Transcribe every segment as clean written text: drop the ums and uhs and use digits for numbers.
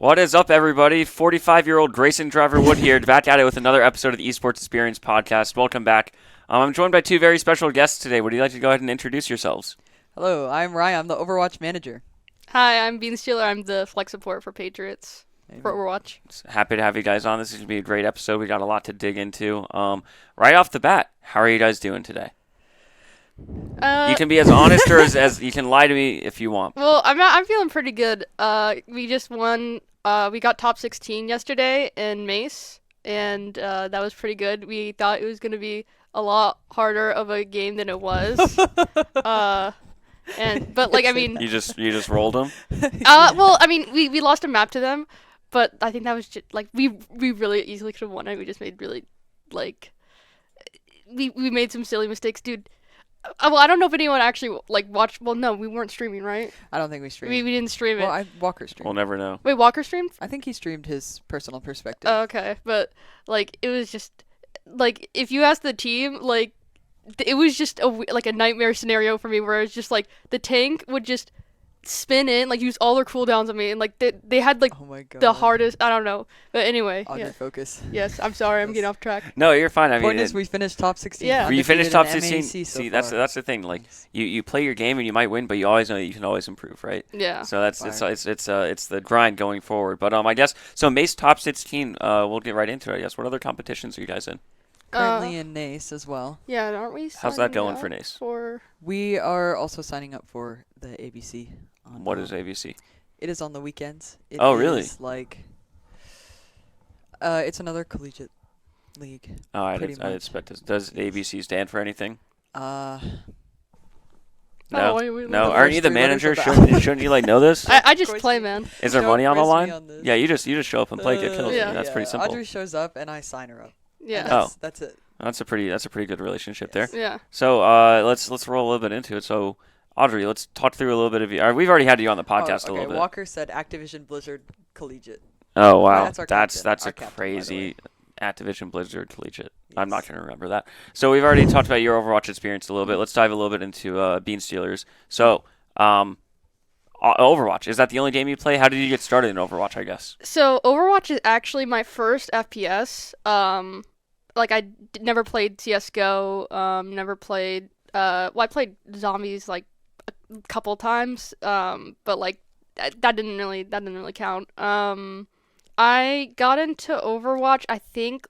What is up, everybody? 45-year-old Grayson Driver Wood here, back at it with another episode of the Esports Experience podcast. Welcome back. I'm joined by two very special guests today. Would you like to go ahead and introduce yourselves? Hello, I'm Ryan. I'm the Overwatch Manager. Hi, I'm beanstealer. I'm the flex support for Patriots for Overwatch. Happy to have you guys on. This is going to be a great episode. We got a lot to dig into. Right off the bat, how are you guys doing today? You can be as honest or as you can lie to me if you want. Well, I'm feeling pretty good. We just won. We got top 16 yesterday in Mace, and that was pretty good. We thought it was going to be a lot harder of a game than it was. But I mean, you just rolled them. Well, I mean, we lost a map to them, but I think that was just like we really easily could have won it. We just made really we made some silly mistakes, dude. Well, I don't know if anyone actually watched. Well, no, we weren't streaming, right? I don't think we streamed. We didn't stream it. Well, Walker streamed. We'll never know. Wait, Walker streamed? I think he streamed his personal perspective. Oh, okay, but it was just if you ask the team, it was just a nightmare scenario for me where it's just the tank would just spin in, use all their cooldowns on me, and they had oh my God. the hardest. I don't know, but anyway. On yeah. your focus. Yes, I'm sorry, I'm getting off track. No, you're fine. I mean, Point is, we finished top 16. Yeah. You finished top undefeated 16. in MAC so See, far. that's the thing. You play your game and you might win, but you always know that you can always improve, right? Yeah. So it's the grind going forward. But I guess so. Mace top 16. We'll get right into it. I guess. What other competitions are you guys in? Currently in NACE as well. Yeah, aren't we? How's that going signing for up NACE? We are also signing up for the ABC. What is ABC? It is on the weekends. It Oh, really? is it's another collegiate league. Oh, I pretty didn't much. expect this. Does ABC stand for anything? Uh, No. wait, No. the Aren't first you the three letters manager? of the Shouldn't you know this? I just play, man. Is there Don't money on the quiz me line? on this. Yeah, you just show up and play. Get kills. Yeah. That's pretty simple. Audrey shows up and I sign her up. Yeah. And Oh. that's it. That's a pretty good relationship there. Yeah. So let's roll a little bit into it. So Audrey, let's talk through a little bit of you. We've already had you on the podcast a little bit. Walker said Activision Blizzard Collegiate. Oh wow, That's our that's captain, a our captain, by the crazy Activision Blizzard Collegiate. I'm not Yes. going to remember that. So we've already talked about your Overwatch experience a little bit. Let's dive a little bit into beanstealers. So Overwatch, is that the only game you play? How did you get started in Overwatch? I guess. So Overwatch is actually my first FPS. Never played CS:GO. Never played. I played zombies a couple times. But that didn't really count. I got into Overwatch, I think,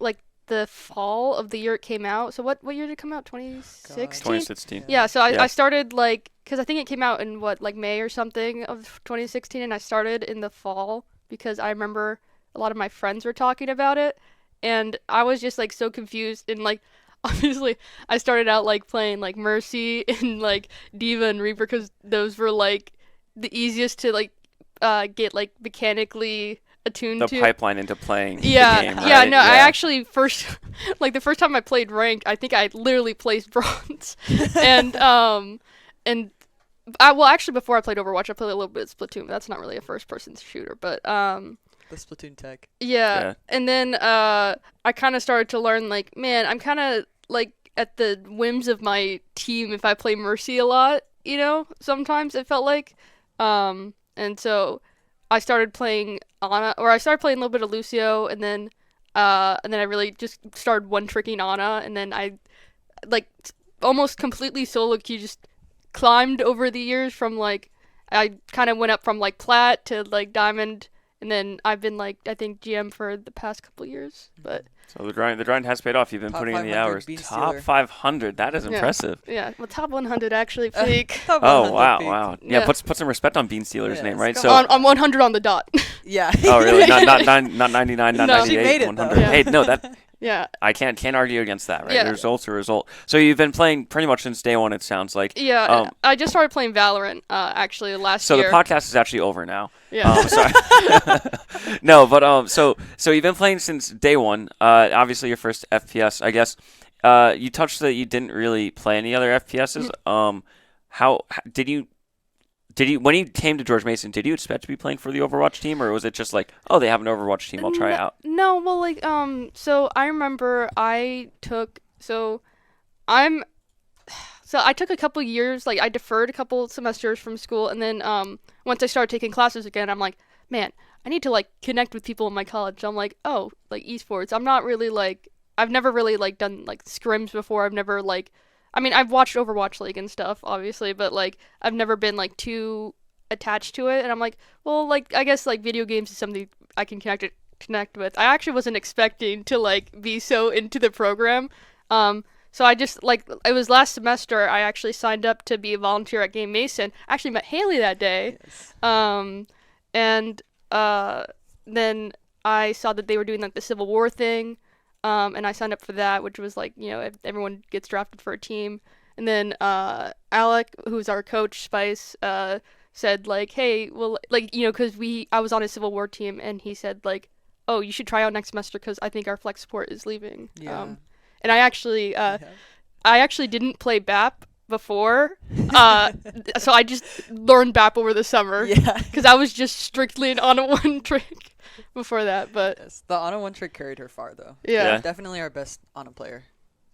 the fall of the year it came out. So what year did it come out? 2016? 2016. Yeah, so I Yeah. started because I think it came out in May or something of 2016, and I started in the fall because I remember a lot of my friends were talking about it, and I was just so confused and obviously I started out playing Mercy and Diva and Reaper because those were the easiest to get mechanically attuned The to. pipeline into playing Yeah, the game, yeah, right? no, I actually first, the first time I played ranked, I think I literally placed bronze, and actually before I played Overwatch, I played a little bit of Splatoon, but that's not really a first-person shooter, but The Splatoon tech. yeah, and then I kind of started to learn man, I'm kind of at the whims of my team if I play Mercy a lot, sometimes it felt and so I started playing Ana, or I started playing a little bit of Lucio, and then I really just started one-tricking Ana, and then I almost completely solo queue, just climbed over the years from I kind of went up from plat to diamond, and then I've been I think GM for the past couple years, but So the grind has paid off. You've been Top putting in the 500 hours. bean Top stealer. 500. That is impressive. yeah, well, top 100 actually peak. Top Oh 100 wow, peak. wow. Yeah, Yeah. put some respect on Beanstealer's Yeah, name, let's right? go So on 100 on the dot. Yeah. oh really? Not 99, not No. 98, She made it, 100. though. Yeah. Hey, no, that Yeah. I can't argue against that, right? Yeah. The result's a result. So you've been playing pretty much since day one, it sounds like. Yeah, I just started playing Valorant actually last So year. the podcast is actually over now. Yeah. Sorry. No, but so you've been playing since day one. Obviously your first FPS, I guess. You touched that you didn't really play any other FPSs. How did you when you came to George Mason? Did you expect to be playing for the Overwatch team, or was it just oh, they have an Overwatch team, I'll try it out? No, well, so I remember I took I took a couple years, I deferred a couple semesters from school, and then once I started taking classes again, I'm like, man, I need to like connect with people in my college. I'm like, oh, like esports. I'm not really like I've never really like done like scrims before. I've never like I mean, I've watched Overwatch League and stuff, obviously, but like I've never been like too attached to it. And I'm like, well, like I guess like video games is something I can connect with. I actually wasn't expecting to like be so into the program. So I just like it was last semester. I actually signed up to be a volunteer at Game Mason. I actually met Hailey that day. Yes. And then I saw that they were doing like the Civil War thing. And I signed up for that, which was like, you know, everyone gets drafted for a team. And then Alec, who's our coach, Spice, said like, hey, well, like, you know, because I was on a Civil War team, and he said like, oh, you should try out next semester because I think our flex support is leaving. Yeah. And I actually didn't play BAP before, so I just learned BAP over the summer. Yeah. Because I was just strictly an on a one trick before that, but Yes. The Ana one trick carried her far though. yeah. Definitely our best Ana player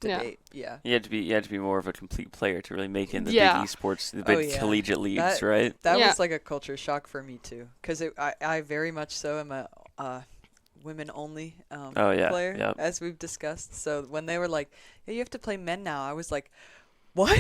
to Yeah. date. Yeah. You had to be more of a complete player to really make it in the Yeah. big esports, the big yeah. collegiate leagues, That- right? That Yeah. was like a culture shock for me too, because I very much so am a women only Oh, yeah, player, yep. as we've discussed. So when they were like, hey, you have to play men now, I was like, what?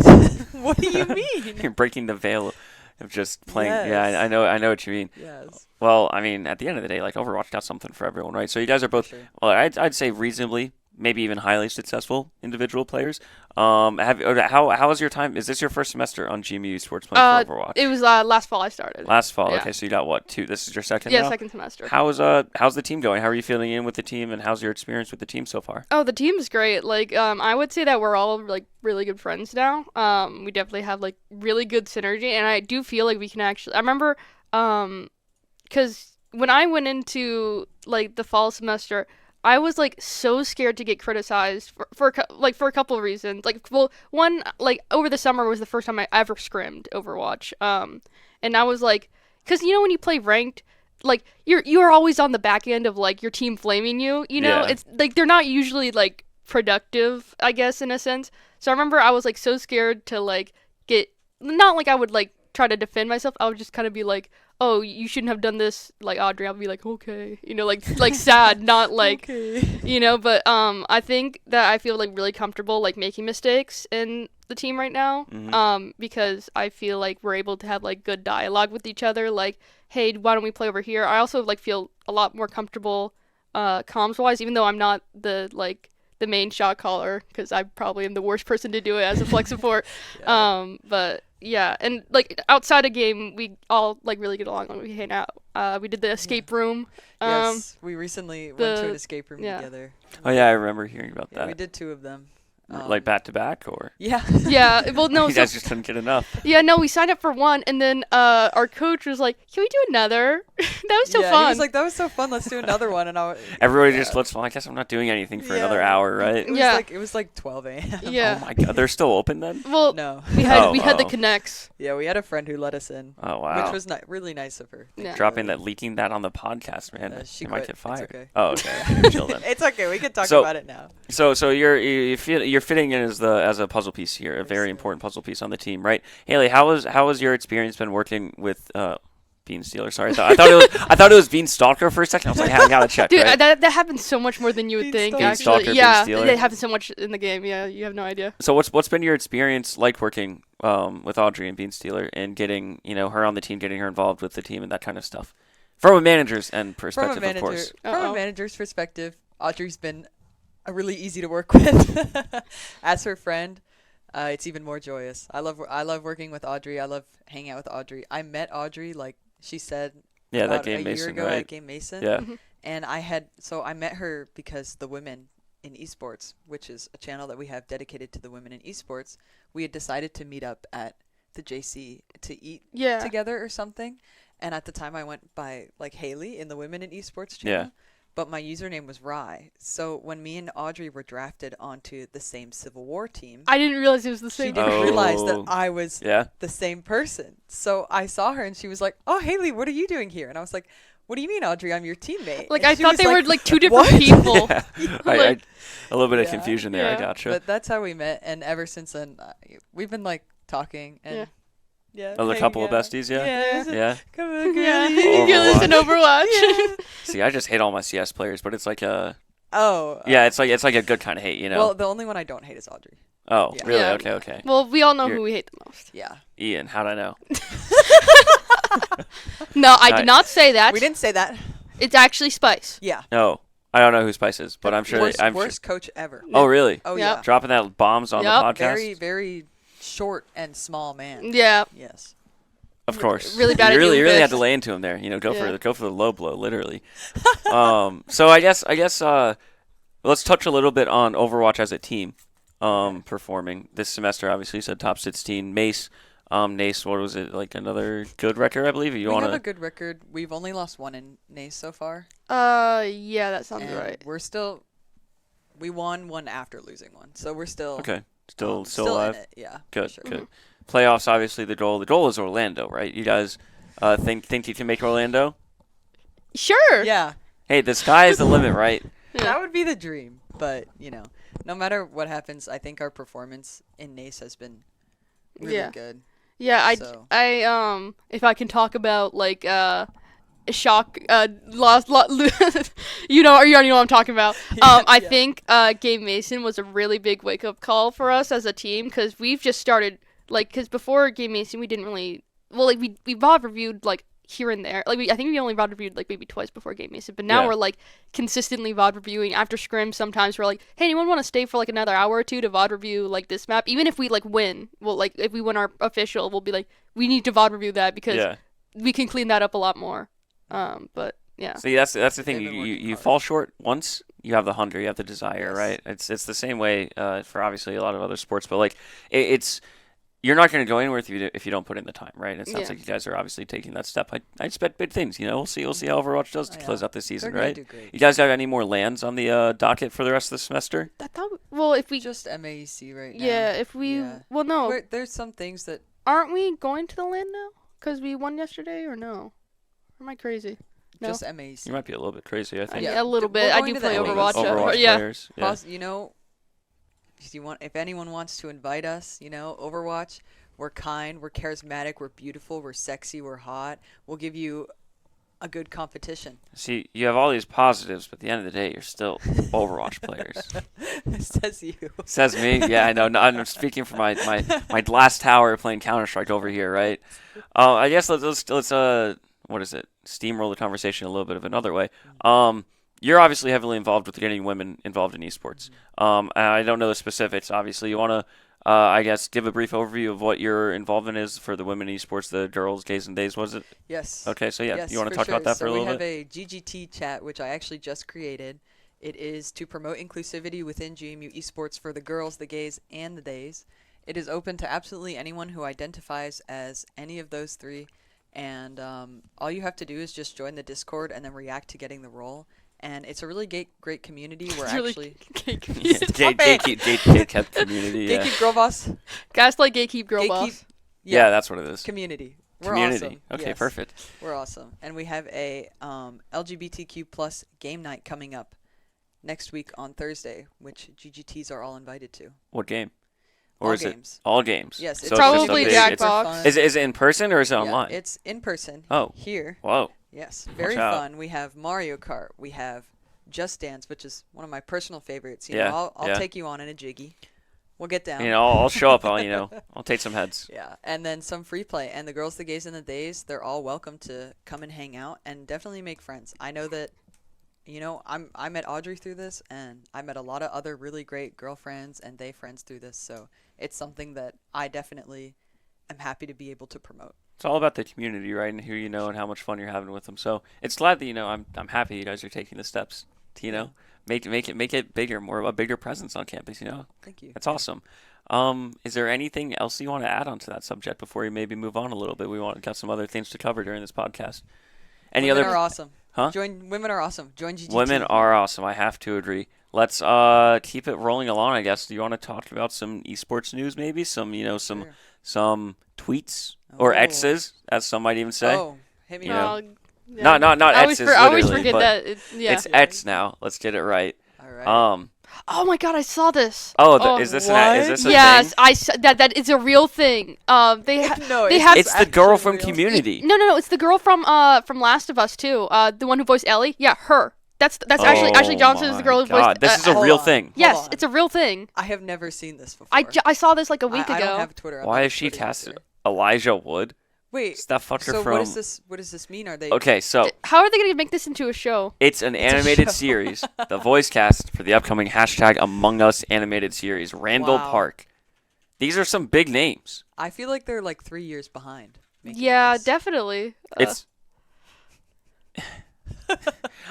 What do you mean? You're breaking the veil of just playing. Yeah, Yes. I know what you mean. Yes. Well, I mean, at the end of the day, like Overwatch got something for everyone, right? So you guys are both, Sure. well, I'd say reasonably, maybe even highly successful individual players. How was your time? Is this your first semester on GMU Esports Player for Overwatch? It was last fall I started. Last fall. Yeah. Okay, so you got what, 2? This is your second Yeah, now? second semester. How's the team going? How are you feeling in with the team, and how's your experience with the team so far? Oh, the team's great. Like, I would say that we're all like really good friends now. We definitely have like really good synergy, and I do feel like we can actually. I remember, because when I went into like the fall semester, I was like so scared to get criticized for a couple of reasons. Like, well, one, like over the summer was the first time I ever scrimmed Overwatch. And I was like, because you know when you play ranked, like you're always on the back end of like your team flaming you. You know, Yeah. it's like they're not usually like productive, I guess, in a sense. So I remember I was like so scared to like get, not like I would like try to defend myself. I would just kind of be like, oh, you shouldn't have done this, like Audrey. I'll be like, okay, you know, like sad, not like, Okay. you know. But I think that I feel like really comfortable like making mistakes in the team right now. Mhm. Because I feel like we're able to have like good dialogue with each other. Like, hey, why don't we play over here? I also like feel a lot more comfortable, comms wise, even though I'm not the main shot caller, because I probably am the worst person to do it as a flex support. Yeah. But yeah, and like outside of game, we all like really get along when we hang out. We did the escape room. Yes. We recently went to an the- escape room yeah. together. Oh yeah, I remember hearing about Yeah, we that. did 2 of them. Like back to back, or Yeah. Yeah, well, no, you so guys just couldn't get enough. yeah, no, we signed up for one, and then our coach was like, "Can we do another?" That was so yeah, fun. He was like, that was so fun. Let's do another one. And Everybody yeah. just lets. Well, I guess I'm not doing anything for Yeah. another hour, right? It was like 12 a.m. yeah. Oh my god, they're still open then? Well, No. we had Oh, we had the oh. connects. Yeah, we had a friend who let us in, Oh wow. which was really nice of her. Yeah. Dropping that, leaking that on the podcast, man. She you might quit. get It's fired. okay. Oh, okay. Chill then. It's okay. We can talk So- about it now. So you're fitting in as a puzzle piece here, a very so. important puzzle piece on the team, right? Hailey, how was your experience been working with beanstealer? Sorry, I thought it was beanstalker for a second. I was like, I gotta check. Dude, right? that happens so much more than you would think. Beanstalker. Actually, Beanstalker, yeah, Beanstealer. it happens so much in the game. Yeah, you have no idea. So what's been your experience like working with Audrey and Beanstealer and getting her on the team, getting her involved with the team and that kind of stuff, from a manager's end perspective, of course. From Uh-oh. a manager's perspective, Audrey's been really easy to work with. As her friend, it's even more joyous. I love working with Audrey. I love hanging out with Audrey. I met Audrey, like she said, Yeah, that about game a year Mason, ago right? at Game Mason. Yeah. And I met her because the women in esports, which is a channel that we have dedicated to the women in esports, we had decided to meet up at the JC to eat Yeah. together or something. And at the time I went by like Hailey in the women in esports channel. Yeah. But my username was Rye. So when me and Audrey were drafted onto the same Civil War team, I didn't realize it was the she same. didn't realize that Oh. I was Yeah. the same person. So I saw her and she was like, "Oh, Hailey, what are you doing here?" And I was like, "What do you mean, Audrey? I'm your teammate." Like And I she thought was they were like, like 2 different "What?" people. Yeah. Like- A little bit of Yeah. confusion there. I Yeah. gotcha. But that's how we met, and ever since then, we've been like talking, and Yeah. Another hang couple of out. besties, yeah? Yeah. Yeah. Come on, Yeah, girlie. you're listening to Overwatch. Yeah. See, I just hate all my CS players, but it's like a Oh. yeah, it's like a good kind of hate, you know. Well, the only one I don't hate is Audrey. Oh, yeah. really? Yeah. Okay, okay. Well, we all know You're- who we hate the most. Yeah. Ian, how'd I know? No, I did Alright. not say that. We didn't say that. It's actually Spice. Yeah. No, I don't know who Spice is, but I'm sure. Worst coach ever. Oh, really? Oh Yep. yeah. Dropping that bombs on the Yep. podcast. Very, very short and small man. Yeah. Yes. Of course. really bad You at really, doing really had this. to lay into him there. You know, go Yeah. for the low blow, literally. So I guess let's touch a little bit on Overwatch as a team. Performing this semester. Obviously, you said top 16. Mace, Nace. What was it like? Another good record, I believe. You We want have a to? good record. We've only lost one in Nace so far. Yeah, that sounds And right. we won one after losing one, so we're still Okay, still in alive. it. Yeah. Good, for sure. good. Playoffs, obviously the goal. The goal is Orlando, right? You guys think you can make Orlando? Sure. Yeah. Hey, the sky is the limit, right? Yeah. That would be the dream, but no matter what happens, I think our performance in Nace has been really Yeah. good. Yeah, So- if I can talk about like shock lost you already know what I'm talking about. I Yeah. think Gabe Mason was a really big wake up call for us as a team cuz we've just started cuz before Gabe Mason we didn't really we VOD reviewed like here and there. I think we only VOD reviewed like maybe twice before Game Mason, but now Yeah. we're like consistently VOD reviewing after scrims. Sometimes we're like, hey, anyone want to stay for like another hour or two to VOD review like this map? Even if we like win, well, like if we win our official, we'll be like, we need to VOD review that because Yeah. we can clean that up a lot more. But yeah, See, that's the thing. They've been You working hard. fall short once. You have the hunger. You have the desire, Yes. right? It's the same way for obviously a lot of other sports, but like it's. You're not going to go anywhere if you don't put in the time, right? It sounds Yeah. like you guys are obviously taking that step. I expect big things. We'll see how Overwatch does to Oh, close yeah. out this They're season, gonna right? do great. You guys have any more lands on the docket for the rest of the semester? I thought. Well, if we Just MAEC right now. yeah, if we Yeah. well no, There's some things that aren't we going to the land now? Cause we won yesterday or no? Or am I crazy? No. just MAEC. You might be a little bit crazy. I think. Yeah. A little We're bit. I going do to the play Overwatch, Overwatch yeah. players. Yeah. If anyone wants to invite us, Overwatch, we're kind, we're charismatic, we're beautiful, we're sexy, we're hot. We'll give you a good competition. See, you have all these positives, but at the end of the day, you're still Overwatch players. Says you. Says me. Yeah, I know. No, I'm speaking for my last tower playing Counter-Strike over here, right? I guess let's what is it? Steamroll the conversation a little bit of another way. You're obviously heavily involved with getting women involved in esports. And I don't know the specifics. Obviously, you want to, I guess, give a brief overview of what your involvement is for the women esports, the girls, gays, and days. Was it? Yes. Okay, so yeah, Yes, you want to for talk about sure. that for So a little bit? we have a GGT chat, which I actually just created. It is to promote inclusivity within GMU Esports for the girls, the gays, and the days. It is open to absolutely anyone who identifies as any of those three. And all you have to do is just join the Discord and then react to getting the role. And it's a really great community. We're It's really actually Gatekeep community. Yeah. Gatekeep Girl Boss. Guys like Gatekeep Girl Gatekeep Boss. Yeah, that's what it is. Community. We're Community. awesome. Okay, Yes. perfect. We're awesome. And we have a LGBTQ plus game night coming up next week on Thursday, which GGTs are all invited to. What game? Or All is games. it all games? Yes, So it's just a Probably big- Jackbox. It's fun. Is it in person or is it Yeah, online? it's in person. Oh. Here. Whoa. Yes, very out. fun. We have Mario Kart. We have Just Dance, which is one of my personal favorites. Yeah, I'll yeah. take you on in a jiggy. We'll get down. I'll show up. I'll take some heads. Yeah, and then some free play. And the girls, the gays, and the days, they're all welcome to come and hang out and definitely make friends. I know that, I met Audrey through this, and I met a lot of other really great girlfriends and they friends through this. So it's something that I definitely am happy to be able to promote. It's all about the community, right? And who you know and how much fun you're having with them. So it's glad that I'm happy you guys are taking the steps to make it bigger, a bigger presence on campus. Thank you. That's awesome. Is there anything else you want to add on to that subject before we maybe move on a little bit? We got some other things to cover during this podcast. Any Women other? are awesome. Huh? Women are awesome. Join GGT. Women are awesome. I have to agree. Let's keep it rolling along. I guess. Do you want to talk about some esports news? Maybe some Sure. some tweets or Oh. X's, as some might even say. Oh, hit me You up. know. Yeah. Not I always, X's. I always literally, forget but that. Yeah. It's X now. Let's get it right. All right. Oh my god, I saw this. Oh, is this what? is this a Yes, thing? that is a real thing. No, they have It's the girl from Community. no, it's the girl from Last of Us too. The one who voiced Ellie. Yeah, her. That's Ashley Johnson is the girl who voiced. God, this is a hold real on. thing. Yes, on. it's a real thing. I have never seen this before. I saw this like a week I ago. don't have Twitter. I'm Why not is she Twitter casted user. Elijah Wood? Wait. It's that fucker So from. what does this mean? Are they? Okay, so How are they gonna make this into a show? it's an a animated show. series. The voice cast for the upcoming hashtag Among Us animated series. Randall Wow. Park. These are some big names. I feel like they're like 3 years behind. making Yeah, this. definitely. It's.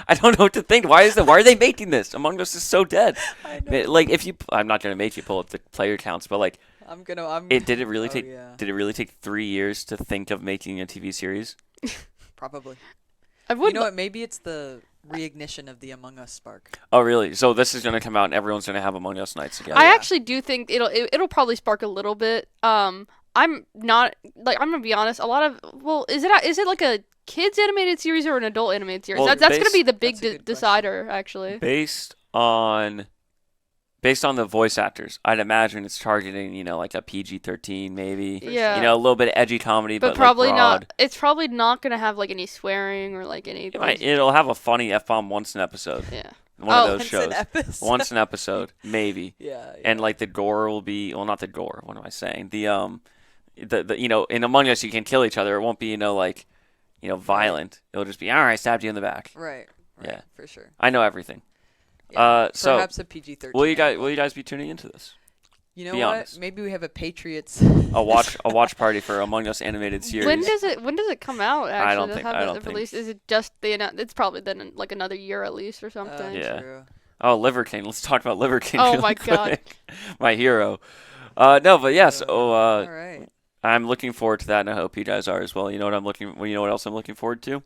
I don't know what to think. Why are they making this? Among Us is so dead. I know. Like if you, I'm not gonna make you pull up the player counts, but like, I'm. did it really Oh, take? yeah. Did it really take 3 years to think of making a TV series? Probably. I You would. know what? Maybe it's the reignition of the Among Us spark. Oh really? So this is gonna come out and everyone's gonna have Among Us nights again. I Yeah. actually do think it'll probably spark a little bit. I'm not like I'm gonna be honest. A lot of is it like a kids animated series or an adult animated series? Well, That's gonna be the big that's a good decider actually. Based on the voice actors, I'd imagine it's targeting, like a PG-13 maybe. Yeah. A little bit of edgy comedy, But but probably like not. broad. It's probably not gonna have like any swearing or like any. It'll have a funny F-bomb once an episode. Yeah. One of Oh. those Once shows. an episode. Once an episode, maybe. Yeah. And like the gore will be, well, not the gore. What am I saying? The in Among Us you can kill each other. It won't be violent. It'll just be, all right, I stabbed you in the back. Right. Yeah. For sure. I know everything. Yeah, So perhaps a PG-13. Will you angle. guys be tuning into this? You know be what? honest. Maybe we have a Patriots. A watch party for Among Us animated series. When does it come out? Actually, I don't to think- have I it don't think- released? Is it just it's probably then like another year at least or something. Yeah. True. Oh, Liver King. Let's talk about Liver King. Oh really my God. quick. My hero. No, but yes. All right. I'm looking forward to that, and I hope you guys are as well. You know what else I'm looking forward to?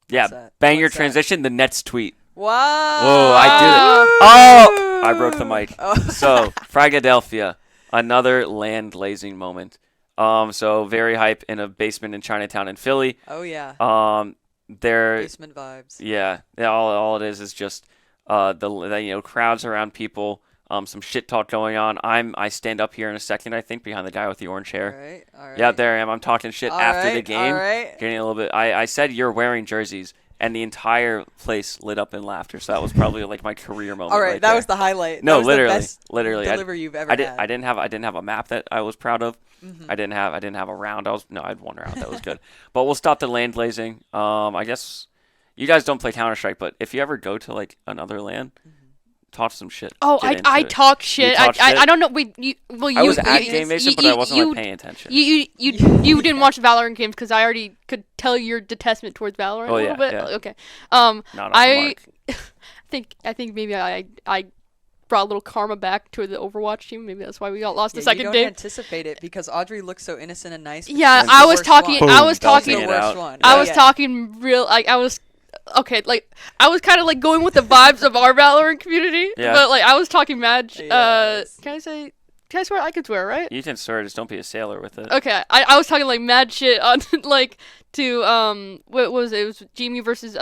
Yeah, What's that? bang your What's that? transition. The Nets tweet. Wow. Whoa, I did it. Oh, I broke the mic. Oh. So, Fragadelphia, another land lasing moment. So very hype in a basement in Chinatown in Philly. Oh yeah. There, Basement vibes. yeah. All it is just the crowds around people. Some shit talk going on. I stand up here in a second. I think behind the guy with the orange hair. All right. All right. Yeah, there I am. I'm talking shit All after the right, game. All right. Getting a little bit. I said you're wearing jerseys, and the entire place lit up in laughter. So that was probably like my career moment. All right. right That there. was the highlight. No, That was literally, the best literally. delivery you've ever I had. didn't have a map that I was proud of. Mhm. I didn't have a round. I had one round that was good. But we'll stop the land blazing. I guess you guys don't play Counter Strike, but if you ever go to like another land, talk some shit. Oh, Get into I it. talk shit. talk I shit? don't know. You I was at you- Game Nation, you- but I wasn't you, like paying attention. You didn't watch Valorant games because I already could tell your detestment towards Valorant Oh, a yeah, little bit. yeah. Okay. Not off the I mark. think maybe I brought a little karma back to the Overwatch team. Maybe that's why we got lost Yeah, the second you don't day. anticipate it because Audrey looks so innocent and nice. but Yeah, she's I the was worst talking- one. I was Boom, talking- She's the belting it worst out. one. I Yeah, was yeah. talking real like I was okay. Like I was kind of like going with the vibes of our Valorant community. Yeah. But like I was talking mad. Yes. Can I say? Can I swear? I can swear, right? You can swear, just don't be a sailor with it. Okay, I was talking like mad shit on like to what was it? It was GMU versus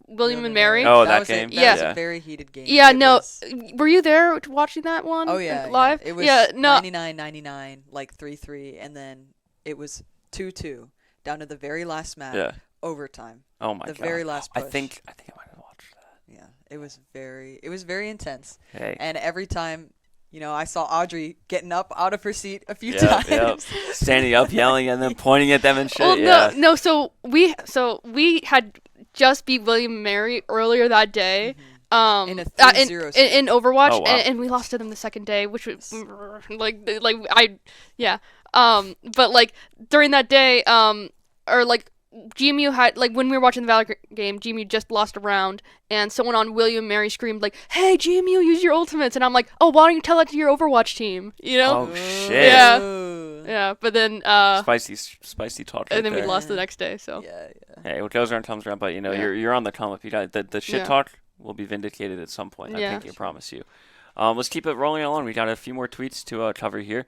William and Mary. Oh, that was game? That Yeah. was Yeah. a very heated game. Yeah, It no. was- Were you there watching that one? Oh yeah, live. Yeah. It was yeah, no. 99-99, like 3-3, and then it was 2-2 down to the very last map. Yeah. Overtime. Oh my The god. very last I push. think I might have watched that. Yeah, it was very intense. Hey. And every time, I saw Audrey getting up out of her seat a few Yep, times. yep. Standing up, yelling, and then pointing at them and shit. Well, yeah. no. So we had just beat William and Mary earlier that day. In a in 3-0 in Overwatch, Oh, wow. and we lost to them the second day, which was but like during that day, or like GMU had like when we were watching the Valorant game, GMU just lost a round, and someone on William and Mary screamed like, "Hey GMU, use your ultimates!" And I'm like, "Oh, why don't you tell that to your Overwatch team?" You know? Oh shit. Yeah. Ooh. Yeah, but then Spicy talk. Right and then we there. lost the next day. So Yeah. Hey, what goes around comes around, but Yeah. you're on the come up. You got the shit Yeah. talk will be vindicated at some point. Yeah. I think I promise you. Let's keep it rolling along. We got a few more tweets to cover here.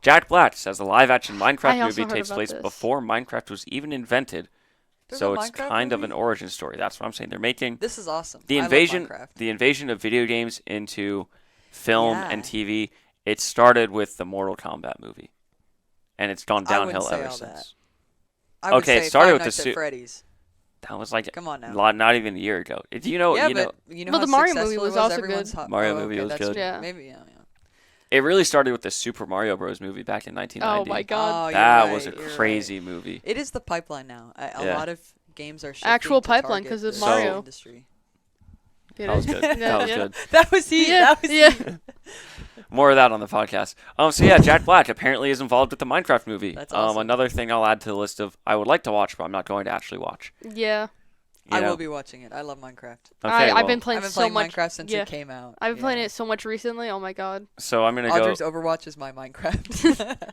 Jack Black says the live-action I Minecraft also movie heard takes about place this. before Minecraft was even invented. There's So a it's Minecraft kind of movie? an origin story. That's what I'm saying. They're making This is awesome. the I love invasion Minecraft. the invasion of video games into film and Yeah. TV. It started with the Mortal Kombat movie, and it's gone I wouldn't downhill say ever all that. since. I would Okay, it say started Five with the Nights at suit. Freddy's. That was like Come on now. not even a year ago. Do you know? Yeah, you know, but you know Well, how the Mario successful movie it was also Everyone's good. Mario oh, movie okay, was that's good. true. Yeah. Maybe, yeah. it really started with the Super Mario Bros. Movie back in 1990. Oh my god. Oh, you're That right, was a you're right. crazy movie. It is the pipeline now. A Yeah. lot of games are shifting Actual to pipeline target 'cause of the Mario. industry. That was good. That was good. That was he. Yeah, That was yeah. he. More of that on the podcast. So yeah, Jack Black apparently is involved with the Minecraft movie. That's awesome. Another thing I'll add to the list of I would like to watch, but I'm not going to actually watch. Yeah. You I know? will be watching it. I love Minecraft. Okay, I've been I've playing been so playing much. Minecraft since yeah. it came out. I've been playing Yeah. it so much recently. Oh my god. So I'm gonna Audrey's go. Overwatch is my Minecraft.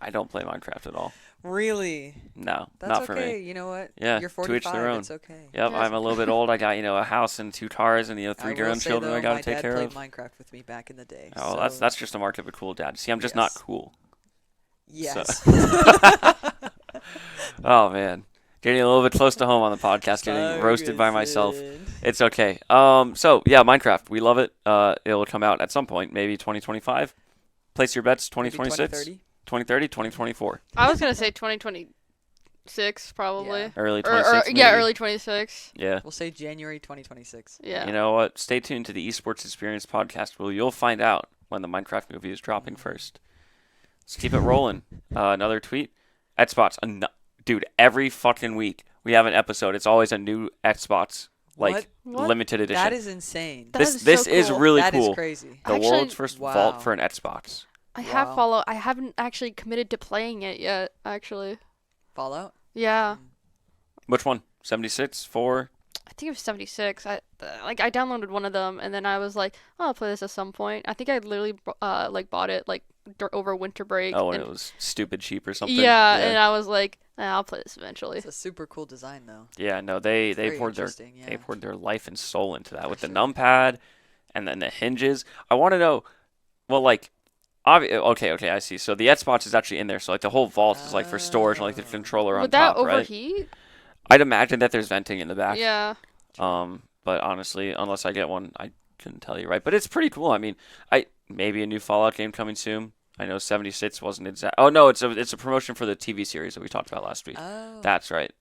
I don't play Minecraft at all. Really? No, That's not for okay. me. You know what? Yeah, You're to each 45. their own. It's okay. Yep, Yeah. I'm a little bit old. I got a house and 2 cars and 3 I will grown say, children though, I gotta my take dad care played of. Minecraft with me back in the day. Oh, so that's just a mark of a cool dad. See, I'm just not Yes. cool. Yes. Oh man, getting a little bit close to home on the podcast, getting roasted by myself. It's okay. So yeah, Minecraft, we love it. It will come out at some point, maybe 2025. Place your bets, 2026, 2030, 2024, I was gonna say 2026 probably. Yeah. early Or 26. yeah, maybe. early 26. Yeah. We'll say January 2026. Yeah. You know what? Stay tuned to the Esports Experience podcast, where you'll find out when the Minecraft movie is dropping first. Let's keep it rolling. Another tweet. Xbox. Dude, every fucking week we have an episode. It's always a new Xbox, like What? limited edition. That is insane. That this is this so is cool. really That cool. is crazy. The Actually- world's first Wow. vault for an Xbox. I have Wow. follow. I haven't actually committed to playing it yet. Actually. Fallout? Yeah. Which one? 76, 4. I think it was 76. I downloaded one of them and then I was like, oh, I'll play this at some point. I think I literally bought it over winter break. Oh, and and it was stupid cheap or something. yeah, and I was like, I'll play this eventually. It's a super cool design, though. Yeah, no, they Very poured their interesting, yeah. they poured their life and soul into that For with the sure. numpad and then the hinges. I want to know, well, okay, I see. So the Xbox is actually in there. So like the whole vault is like for storage and like the Oh. controller on Would that top, right? overheat? I'd imagine that there's venting in the back. Yeah. But honestly, unless I get one, I couldn't tell you, right? But it's pretty cool. I mean, maybe a new Fallout game coming soon. I know 76 wasn't exact. Oh no, it's a promotion for the TV series that we talked about last week. Oh. That's right.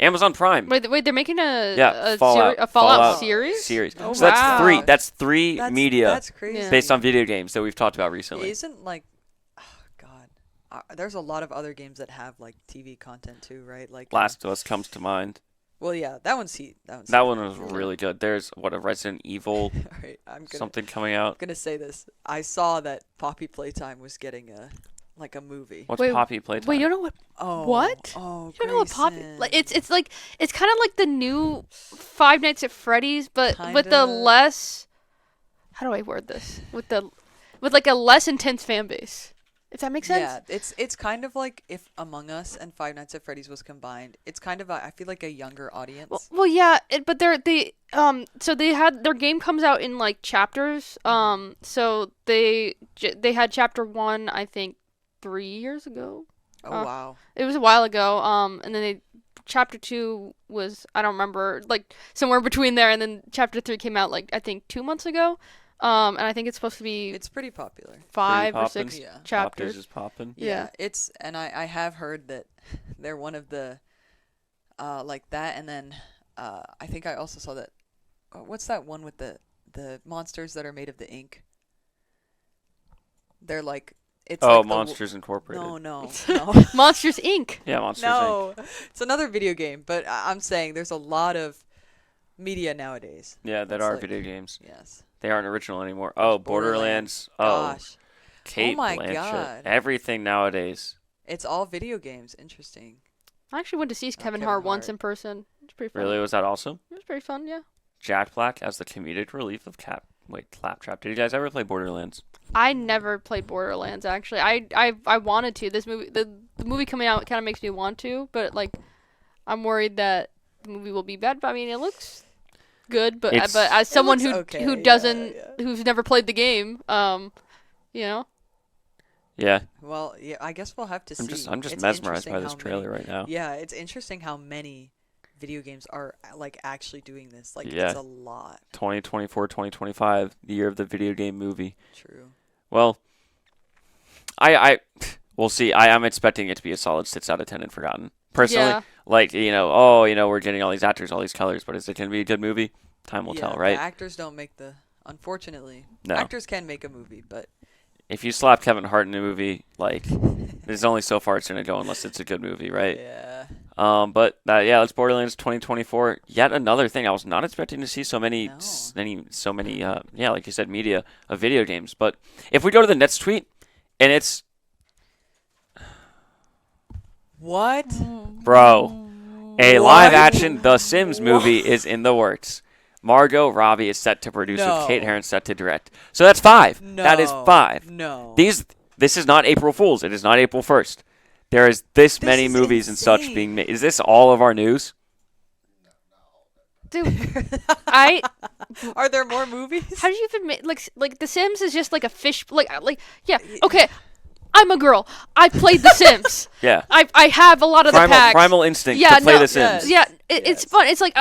Amazon Prime. Wait, they're making a Fallout Fallout series? series. Oh, So that's wow. three. That's three That's, media That's crazy. Yeah. based on video games that we've talked about recently. Isn't like, oh God, there's a lot of other games that have like TV content too, right? Like Last of Us comes to mind. Well, yeah, that one's heat. That one was really good. There's a Resident Evil All right, I'm something coming out. gonna say this. I saw that Poppy Playtime was getting a movie. What's Wait, Poppy Playtime? Wait, you don't know what? Oh, What? Oh, You don't know what Poppy? Grayson. Like it's kind of like the new Five Nights at Freddy's, but with the Kinda. less. How do I word this? With like a less intense fan base. If that makes sense. Yeah, it's kind of like if Among Us and Five Nights at Freddy's was combined. It's kind of I feel like a younger audience. Well, yeah, but so they had their game comes out in like chapters. So they had chapter 1, I think, 3 years ago. Oh wow. It was a while ago. And then chapter 2 was, I don't remember, like somewhere between there, and then chapter 3 came out like I think 2 months ago. And I think it's supposed to be It's pretty popular. 5 or poppin'. 6 Yeah. Poppers chapters. is popping. Yeah. It's and I have heard that they're one of the like that, and then I think I also saw that what's that one with the monsters that are made of the ink? They're like it's Oh, like Monsters Incorporated. no. Monsters Inc. Yeah, Monsters Inc. No. It's another video game, but I'm saying there's a lot of media nowadays. Yeah, that That's are like- video games. Yes. They aren't original anymore. Oh, Borderlands. Oh, Gosh. Kate my Blanchett. God. Everything nowadays. It's all video games. Interesting. I actually went to see Kevin Kevin Hart once Hart. in person. It's pretty fun. Really, was that awesome? It was pretty fun, yeah. Jack Black as the comedic relief of Claptrap. Did you guys ever play Borderlands? I never played Borderlands actually. I wanted to. This movie the movie coming out kind of makes me want to, but like I'm worried that the movie will be bad. But I mean, it looks good, but It's- as someone looks who okay, who yeah, doesn't yeah. who's never played the game, you know. Yeah, Well, yeah, I guess we'll have to see. I'm just It's mesmerized interesting by this how trailer many, right now. Yeah, it's interesting how many video games are like actually doing this. Like Yeah. it's a lot. 2024, 2025, the year of the video game movie. True. Well, I we'll see. I'm expecting it to be a solid 6 out of 10 in Forgotten. Personally, Yeah. like, we're getting all these actors, all these colors, but is it going to be a good movie? Time will tell, right? The actors don't make the. Unfortunately, No. actors can make a movie, but If you slap Kevin Hart in a movie, like, there's only so far it's going to go unless it's a good movie, right? yeah. But that's Borderlands 2024. Yet another thing. I was not expecting to see so many, No. like you said, media of video games. But if we go to the next tweet, and it's, What? bro, a What? live-action The Sims movie is in the works. Margot Robbie is set to produce No. with Kate Herron set to direct. So that's 5. No. That is 5. No. This is not April Fool's. It is not April 1st. There is this many is movies and such insane. being made. Is this all of our news? Dude, I Are there more movies? how do you even make like The Sims is just like a fish yeah, okay. I'm a girl. I played The Sims. Yeah. I have a lot of the packs. Primal instinct Yeah, to play no, The Sims. yes. Yeah, it's fun. It's like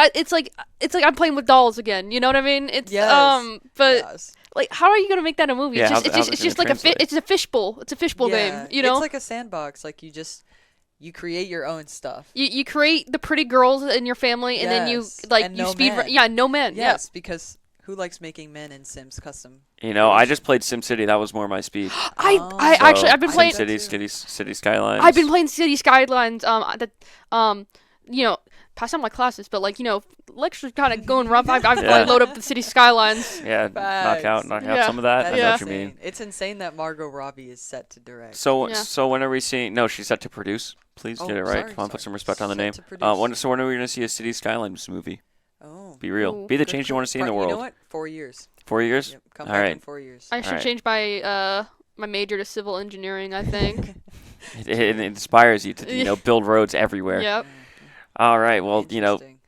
I'm playing with dolls again. You know what I mean? It's Yes. but Yes. like, how are you gonna make that a movie? Yeah, It's how's it just gonna like translate? it's a fishbowl. It's a fishbowl Yeah, game. You know, it's like a sandbox. Like you create your own stuff. you create the pretty girls in your family, and then you Yes, like and you no speed. men. Yeah, no men. Yes, because who likes making men in Sims custom? I just played SimCity. That was more my speed. Yeah. Oh. I've been I playing. did that SimCity, too. City Skylines. I've been playing City Skylines. Pass on my classes, but lectures kind of going rough. I've Yeah. like load up the City Skylines. Yeah, knock out Yeah. some of that. That I is know what you insane. mean. It's insane that Margot Robbie is set to direct. So, Yeah. so when are we seeing? No, she's set to produce. Please get it right. sorry, Come on, put sorry. some respect on the Set name. to produce. So when are we going to see a City Skylines movie? Oh. Be real. Ooh. Be the Good change you call. want to see in the You know world. what? 4 years. 4 years? Yep. Come All back right. in 4 years. I should Alright. change my my major to civil engineering. I think. It inspires you to build roads everywhere. Yep. All right. Well, Interesting.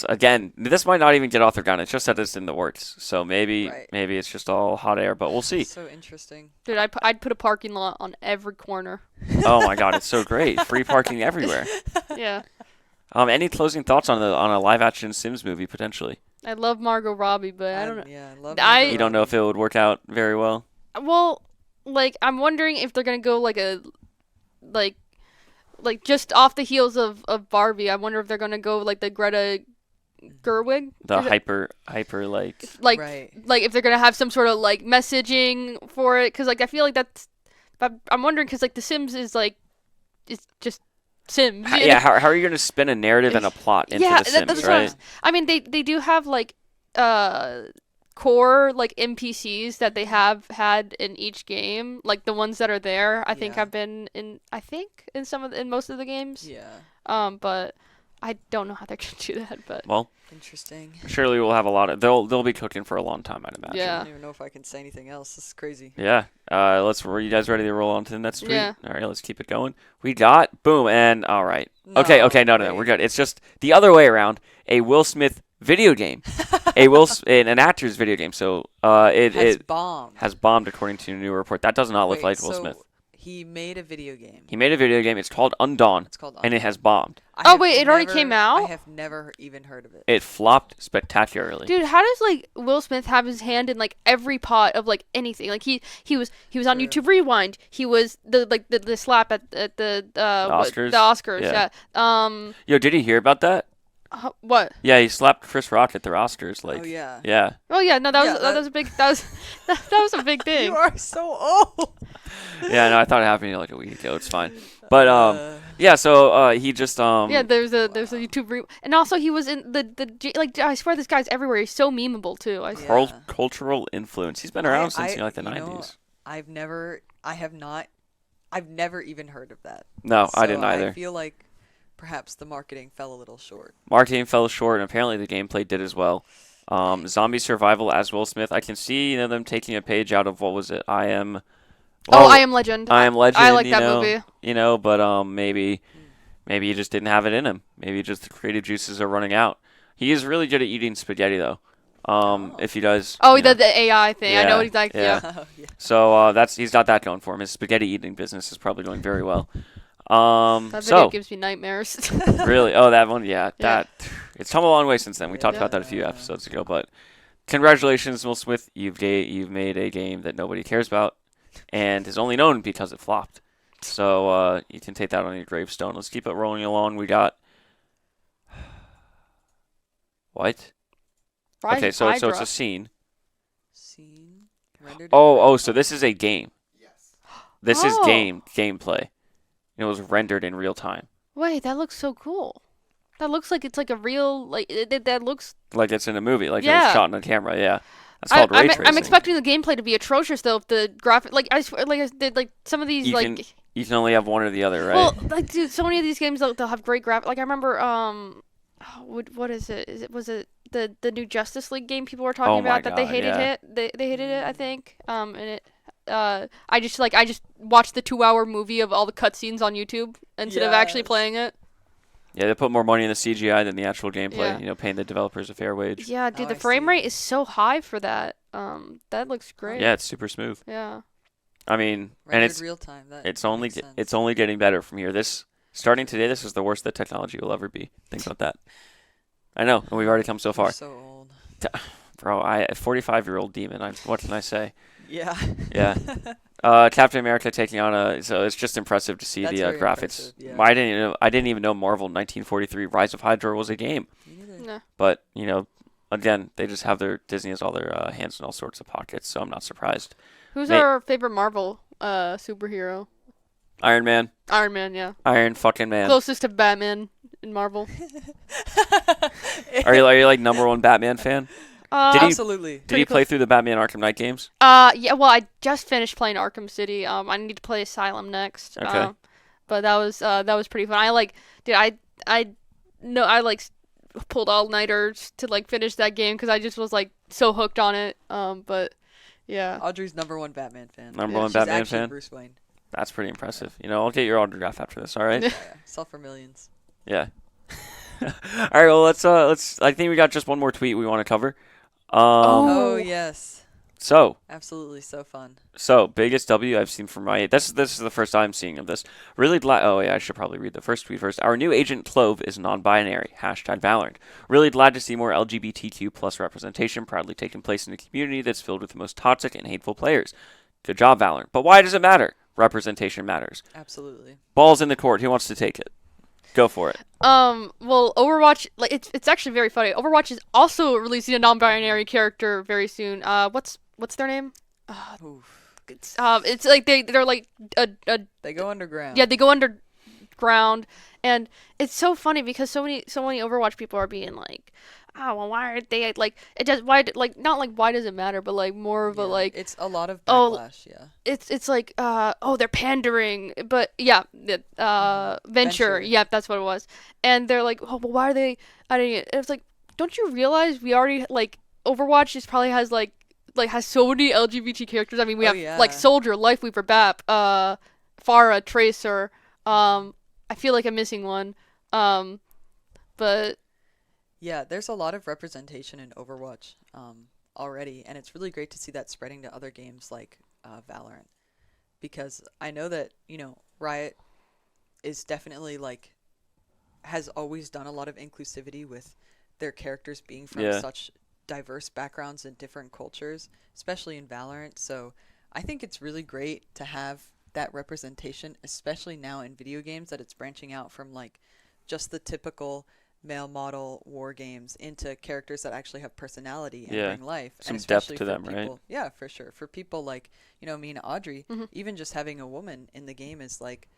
again, this might not even get off the ground. It's just that it's in the works. So maybe Right. it's just all hot air, but we'll see. So interesting. Dude, I'd put a parking lot on every corner. Oh my God, it's so great. Free parking everywhere. Yeah. Any closing thoughts on a live action Sims movie potentially? I love Margot Robbie, but I don't know. Yeah, I love I- Margot You don't know if Robbie. it would work out very well. Well, I'm wondering if they're gonna go like just off the heels of Barbie. I wonder if they're gonna go like the Greta Gerwig. The Is it- hyper like Right. if they're gonna have some sort of like messaging for it, because I feel like that's. But I'm wondering because The Sims is it's just Sims. you know? yeah. How are you going to spin a narrative and a plot into Yeah, The Sims, that's what right? I mean, they do have core NPCs that they have had in each game, like the ones that are there. I think Yeah. have been in in most of the games. Yeah. But I don't know how they're gonna do that. But Well, Interesting. surely we'll have a lot of. They'll be cooking for a long time, I'd imagine. I Yeah. don't even know if I can say anything else. This is crazy. Yeah. Are you guys ready to roll on to the next tweet? Yeah. All right, let's keep it going. We got boom and all right. Okay, no, wait. we're good. It's just the other way around. A Will Smith video game, an actor's video game. So it bombed. has bombed according to a new report. That does not look Wait, like Will so Smith. He made a video game. He made a video game. It's called Undawn, It's called. and it has bombed. I have wait, it already never- came out? I have never even heard of it. It flopped spectacularly. dude, how does Will Smith have his hand in every pot of anything? He was on True. YouTube Rewind. He was the slap at the Oscars? The Oscars. Yeah. Yeah. Yo, did he hear about that? What? Yeah, he slapped Chris Rock at the Oscars. Oh yeah. Yeah. Oh yeah, no, that was Yeah, that was a big that was a big thing. You are so old. Yeah, no, I thought it happened like a week ago. It's fine. But yeah, so he just Yeah, there's a YouTube and also he was in I swear this guy's everywhere. He's so memeable too. Yeah. cultural influence. He's been around since the 90s. I've never even heard of that. No, I So didn't either. I feel like perhaps the marketing fell a little short. Marketing fell short, and apparently the gameplay did as well. Zombie survival as Will Smith. I can see them taking a page out of what was it? I Am Legend. I Am Legend. I like that movie. But maybe he just didn't have it in him. Maybe just the creative juices are running out. He is really good at eating spaghetti though. If he does. Oh, you know. the AI thing. I Yeah, know what he's like. yeah. Yeah. Oh, yeah. So he's got that going for him. His spaghetti eating business is probably going very well. That video So gives me nightmares. really, oh that one, yeah, Yeah. it's come a long way since then. We talked Yeah. about that a few episodes ago, but congratulations, Will Smith. You've made a game that nobody cares about, and is only known because it flopped. So you can take that on your gravestone. Let's keep it rolling along. We got what? Rise Okay, of so it's Hydra. a scene. Scene rendered. Oh, so this is a game. This is Oh. gameplay. It was rendered in real time. Wait, that looks so cool. That looks like it's like a real that looks. Like it's in a movie, like it was Yeah. shot on a camera, yeah. That's called ray tracing. I'm expecting the gameplay to be atrocious though. If the graphic, like I swear, like I did, like some of these You like. can you can only have one or the other, right? Well, like dude, so many of these games they'll have great graphic. Like I remember what is it? Was it the new Justice League game people were talking Oh my about that they God, hated yeah. it. They hated it, I think. And it I just watched the 2-hour movie of all the cutscenes on YouTube instead of actually Yes. playing it. Yeah, they put more money in the CGI than the actual gameplay, Yeah. paying the developers a fair wage. Yeah, dude, Oh, the I frame see. rate is so high for that. That looks great. Yeah, it's super smooth. Yeah. I mean, and Rendered real time. That it's that only makes sense. it's only getting better from here. Starting today, this is the worst that technology will ever be. Think about that. I know, and we've already come so You're far. so old. Bro, a 45-year-old demon. What can I say? Yeah. Yeah. Captain America taking on so it's just impressive to see That's the very graphics. impressive, yeah. I didn't even know Marvel 1943 Rise of Hydra was a game. Me neither. Nah. But, again, they just have Disney has all their hands in all sorts of pockets, so I'm not surprised. Who's Mate. our favorite Marvel superhero? Iron Man, Iron Man, yeah. Iron fucking Man. Closest to Batman in Marvel. Are you like number one Batman fan? Did he- Absolutely. Did you play through the Batman Arkham Knight games? Yeah, well, I just finished playing Arkham City. I need to play Asylum next. Okay. But that was pretty fun. Pulled all-nighters to like finish that game because I just was like so hooked on it. But yeah. Audrey's number one Batman fan. Number one She's Batman actually fan? Bruce Wayne. That's pretty impressive. I'll get your autograph after this, all right? Yeah. Sell for millions. Yeah. All right, well, let's I think we got just one more tweet we want to cover. Oh yes. So Absolutely so fun. Biggest W I've seen from my this is the first I'm seeing of this. Really glad. Oh yeah, I should probably read the first tweet first. Our new agent Clove is non-binary. #Valorant. Really glad to see more LGBTQ plus representation proudly taking place in a community that's filled with the most toxic and hateful players. Good job, Valorant. But why does it matter? Representation matters. Absolutely. Ball's in the court. Who wants to take it? Go for it. Well, Overwatch, like it's actually very funny. Overwatch is also releasing a non-binary character very soon. What's their name? Oof. It's like they're like a They go underground. yeah, they go underground, and it's so funny because so many Overwatch people are being like, oh, well, why aren't they like it? Just why like not like why does it matter, but like more of a Yeah, like it's a lot of Oh, backlash. Yeah. it's like they're pandering, but yeah, Venture, Venture. yeah, that's what it was, and they're like, oh, well, why are they adding it? And it's like, don't you realize we already like Overwatch just probably has like has so many LGBT characters. I mean, we Oh, have yeah. like Soldier, Lifeweaver, Bap, Pharah, Tracer. I feel like I'm missing one. But Yeah, there's a lot of representation in Overwatch already, and it's really great to see that spreading to other games like Valorant. Because I know that, Riot is definitely like has always done a lot of inclusivity with their characters being from Yeah. such diverse backgrounds and different cultures, especially in Valorant. So I think it's really great to have that representation, especially now in video games, that it's branching out from like just the typical male model war games into characters that actually have personality and Yeah. bring life. Some and depth especially to for them, right? people, yeah, for sure. For people like, me and Audrey, Mhm. even just having a woman in the game is like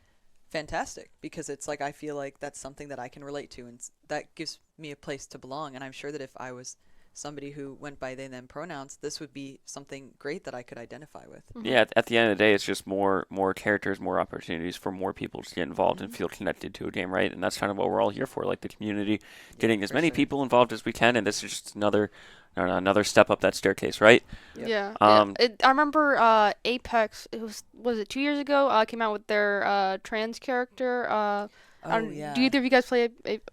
fantastic because it's like I feel like that's something that I can relate to and that gives me a place to belong. And I'm sure that if I was somebody who went by they them pronouns, this would be something great that I could identify with. Yeah, at the end of the day, it's just more characters, more opportunities for more people to get involved and feel connected to a game, right? And that's kind of what we're all here for, like the community, getting as for many sure. people involved as we can, and this is just another step up that staircase, right? Yep. yeah, Um, I remember Apex. Was it 2 years ago? Came out with their trans character. Oh, yeah. Do either of you guys play?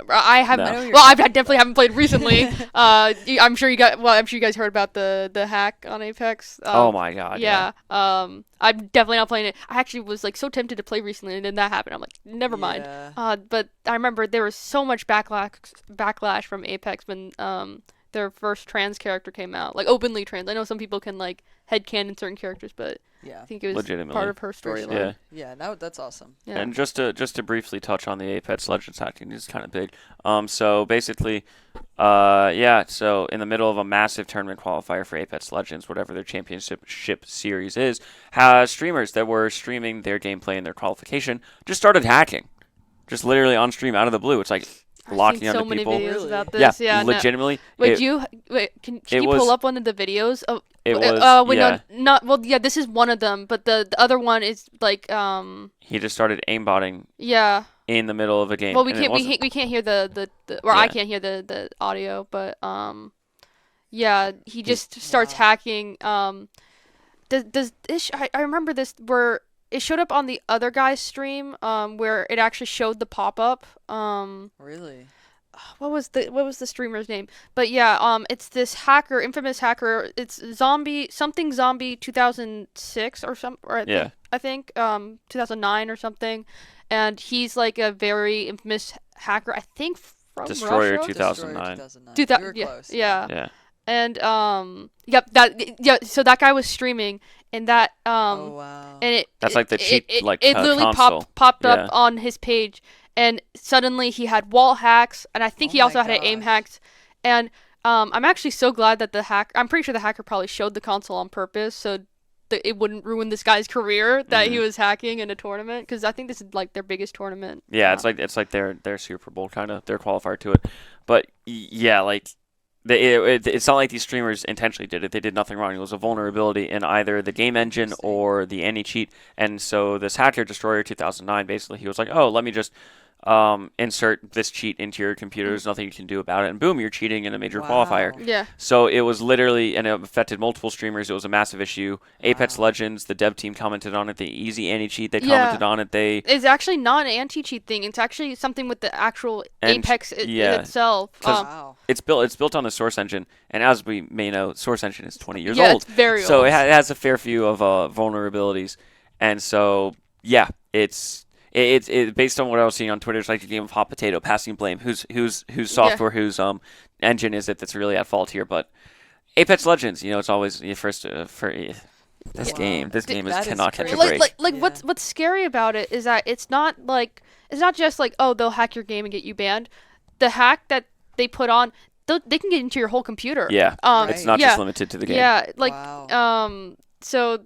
I haven't. No. I know you're Well, I talking definitely about. haven't played recently. I'm sure you got. Well, I'm sure you guys heard about the hack on Apex. Oh my god. Yeah. I'm definitely not playing it. I actually was like so tempted to play recently, and then that happened. I'm like, never mind. Yeah. But I remember there was so much backlash from Apex when their first trans character came out, like openly trans. I know some people can like headcanon certain characters, but Yeah. I think it was Legitimately. part of her For sure. storyline. Yeah. Yeah. That's awesome. Yeah. And just to briefly touch on the Apex Legends hacking is kind of big. So basically, so in the middle of a massive tournament qualifier for Apex Legends, whatever their championship series is, has streamers that were streaming their gameplay and their qualification just started hacking, just literally on stream out of the blue. It's like I've locking seen so onto many people. videos Really? about Yeah, this. Yeah. No. legitimately. Wait, it, can it you was- pull up one of the videos? Oh, it was wait, yeah. no, not well. Yeah, this is one of them, but the other one is like He just started aimbotting yeah. in the middle of a game. Well, we and it can't wasn't- we can't hear the or I Yeah. can't hear the audio, but yeah, he just starts Wow. hacking. Does this? I remember this where it showed up on the other guy's stream, where it actually showed the pop up. Really. What was the streamer's name? But yeah, it's this hacker, infamous hacker. It's zombie 2006 or some, or Yeah. I think 2009 or something, and he's like a very infamous hacker. I think from Destroyer Russia. 2009. 2009. You were Yeah, close. yeah. Yeah. And so that guy was streaming, and that Oh wow. and it That's like the cheat, it like, literally console. popped Yeah. up on his page, and suddenly he had wall hacks, and I think Oh he also my had aim gosh. hacks, and I'm actually so glad that I'm pretty sure the hacker probably showed the console on purpose so that it wouldn't ruin this guy's career that he Mhm. was hacking in a tournament, because I think this is like their biggest tournament. Yeah, it's like their Super Bowl kind of their qualifier to it, but yeah, like it's not like these streamers intentionally did it. They did nothing wrong. It was a vulnerability in either the game engine Interesting. or the anti-cheat. And so this hacker, Destroyer 2009, basically he was like, oh, let me just insert this cheat into your computer. There's nothing you can do about it, and boom, you're cheating in a major qualifier. Wow. Yeah. So it was literally, and it affected multiple streamers. It was a massive issue. Apex Wow. Legends, the dev team commented on it. The easy anti-cheat, they Yeah. commented on it. They It's actually not an anti-cheat thing. It's actually something with the actual And- Apex yeah. itself. 'Cause- Wow. it's built on the Source Engine, and as we may know, Source Engine is 20 years yeah, old. it's very So old. it has a fair few of vulnerabilities, and so yeah, it's based on what I was seeing on Twitter. It's like a game of hot potato, passing blame. Whose software, whose engine is it that's really at fault here? But Apex Legends, it's always first for this Wow. game. This game That is cannot catch a crazy. break. Like Yeah. what's scary about it is that it's not just like, oh, they'll hack your game and get you banned. The hack that they put on, they can get into your whole computer. Yeah, Right. it's not yeah, just limited to the game. Yeah, like Wow. so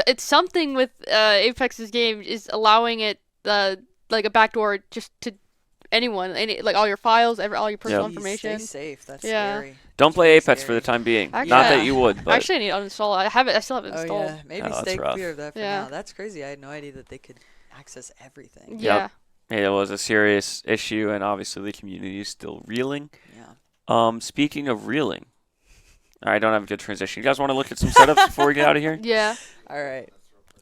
it's something with Apex's game is allowing it like a backdoor just to anyone, like all your files, all your personal Yep. information. Stay safe. That's Yeah. scary. Don't play really Apex for scary. the time being. Actually, Not that yeah. you would, but Actually, I need to uninstall it. I still have it Oh installed. yeah. Maybe Oh, that's stay rough. clear of that for Yeah. now. That's crazy. I had no idea that they could access everything. Yeah. it was a serious issue, and obviously the community is still reeling. Yeah. Speaking of reeling, I don't have a good transition. You guys want to look at some setups before we get out of here? Yeah. All right.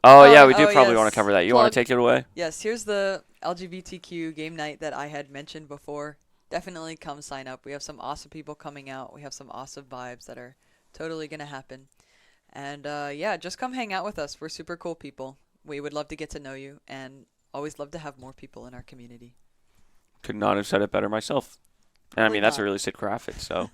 Oh yeah, we do Oh, probably yes. want to cover that. You want Plug. to take it away? Yes. Here's the LGBTQ game night that I had mentioned before. Definitely come sign up. We have some awesome people coming out. We have some awesome vibes that are totally gonna happen. And yeah, just come hang out with us. We're super cool people. We would love to get to know you, and always love to have more people in our community. Could not have said it better myself. And I Probably mean, that's a not. really sick graphic. So,